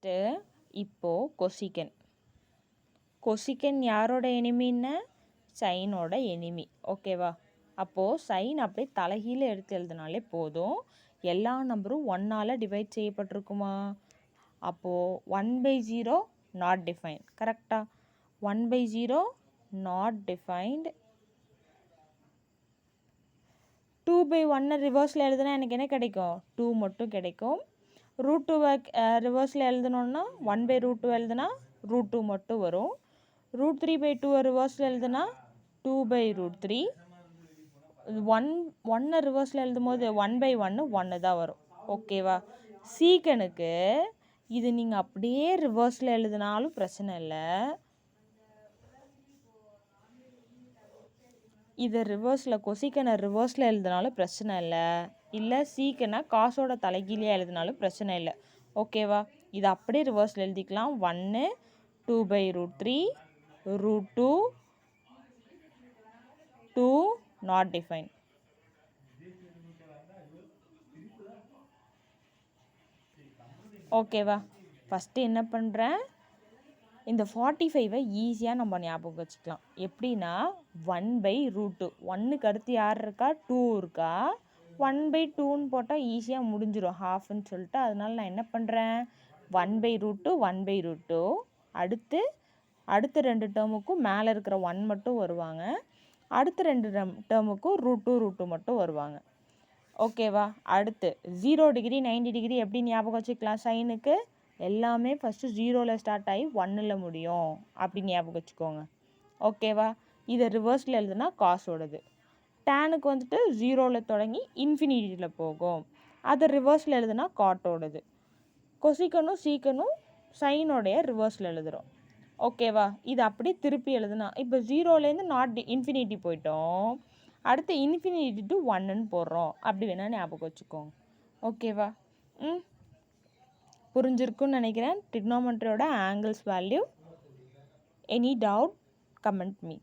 Next இப்போது கொசிக்கன் யாரோட எனிமின்னு சைனோட enemy. ஓகேவா? அப்போது சைன் அப்படியே தலைகீழ எடுத்து எழுதினாலே போதும். எல்லா நம்பரும் 1ஆல் டிவைட் செய்யப்பட்டிருக்குமா? அப்போது 1/0 நாட் டிஃபைன்ட். கரெக்டாக? 1/0 நாட் டிஃபைன்ட். 2/1 ரிவர்ஸில் எழுதுனா எனக்கு என்ன கிடைக்கும்? 2 மட்டும் கிடைக்கும். √2 ரிவர்ஸில் எழுதணுன்னா 1/√2 எழுதுனா √2 மட்டும் வரும். √3/2 ரிவர்ஸில் எழுதுனா 2/√3. 1 ரிவர்ஸில் எழுதும் போது 1/1 1 தான் வரும். ஓகேவா? சீக்கனுக்கு இது நீங்கள் அப்படியே ரிவர்ஸில் எழுதினாலும் பிரச்சனை இல்லை. இதை கொசிக்கனை ரிவர்ஸில் எழுதினாலும் பிரச்சனை இல்லை சீக்கனை காசோட தலைகீழே எழுதினாலும் பிரச்சனை இல்லை. ஓகேவா? இதை அப்படியே ரிவர்ஸில் எழுதிக்கலாம். 1 2/√3 √2 2 நாட் டிஃபைன். ஓகேவா? ஃபஸ்ட்டு என்ன பண்ணுறேன், இந்த 45ஐ ஈஸியாக நம்ம ஞாபகம் வச்சுக்கலாம். எப்படின்னா 1/√2. 1க்கு அடுத்து யார் இருக்கா? 2 இருக்கா? 1/2ன்னு போட்டால் ஈஸியாக முடிஞ்சிடும், ஹாஃப்னு சொல்லிட்டு. அதனால நான் என்ன பண்ணுறேன், 1/√2 1/√2. அடுத்த 2 டேர்முக்கும் மேலே இருக்கிற 1 மட்டும் வருவாங்க. அடுத்த 2 டேர்முக்கும் √2 மட்டும் வருவாங்க. ஓகேவா? அடுத்து 0 டிகிரி 90 டிகிரி எப்படி ஞாபகம் வச்சுக்கலாம்? சைனுக்கு எல்லாமே ஃபஸ்ட்டு 0ல் ஸ்டார்ட் ஆகி 1ல் முடியும் அப்படி ஞாபகம் வச்சுக்கோங்க. ஓகேவா? இதை ரிவர்ஸில் எழுதுனா காசோடது. டேனுக்கு வந்துட்டு 0ல் தொடங்கி இன்ஃபினிட்டியில் போகும். அதை ரிவர்ஸில் எழுதுனா காட்டோடது. கொசிக்கனும் சீக்கனும் சைனோடைய ரிவர்ஸில் எழுதுகிறோம். ஓகேவா? இது அப்படியே திருப்பி எழுதுனா இப்போ 0லேருந்து இன்ஃபினிட்டி போயிட்டோம். அடுத்து இன்ஃபினிட்டி டு 1ன்னு போடுறோம். அப்படி வேணால் ஞாபகம் வச்சுக்கோங்க. ஓகேவா? புரிஞ்சிருக்குன்னு நினைக்கிறேன். ட்ரிக்னோமெட்ரியோட angles value. Any doubt comment me.